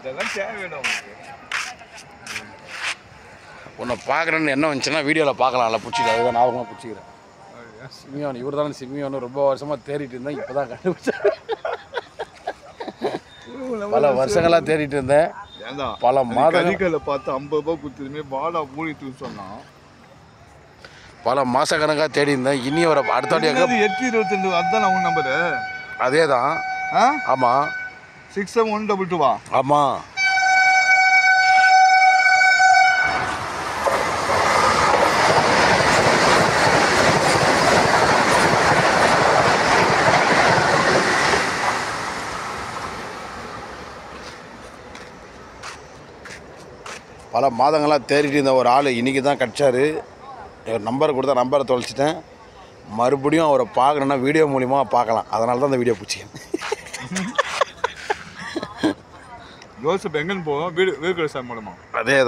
இதெல்லாம் தேவையில்லை உங்களுக்கு. உன்னை பார்க்குறேன்னு என்ன வந்துச்சுன்னா வீடியோவில் பார்க்கலாம்ல பிடிச்சிட்டு அதுதான் ஞாபகமாக பிடிச்சிக்கிறேன். சிமியோன் இவர் தானே சிமியோன்னு ரொம்ப வருஷமாக தேடிட்டு இருந்தேன், இப்போ தான் கண்டுபிடிச்சேன். பல வருஷங்களாக தேடிட்டு இருந்தேன், பல மாதங்களை பார்த்து 50 ரூபாய் கொடுத்ததுமே வாடா மூடிட்டு சொன்னான். பல மாத கணக்காக தேடி இருந்தேன். இனி ஒரு அடுத்த வாட்டியாக 822 அதுதான் உன் நம்பரு. அதே தான். ஆமாம் 6712 ஆமாம். பல மாதங்களாக தேடிட்டு இருந்த ஒரு ஆள் இன்றைக்கி தான் கிடச்சாரு. ஒரு நம்பரை கொடுத்தா நம்பரை தொலைச்சிட்டேன். மறுபடியும் அவரை பார்க்கணுன்னா வீடியோ மூலிமா பார்க்கலாம், அதனால தான் அந்த வீடியோ பிடிச்சிக்கேன். ஜோசப் எங்கன்னு போவோம் வீடு வீடு மூலமா அதே தான்.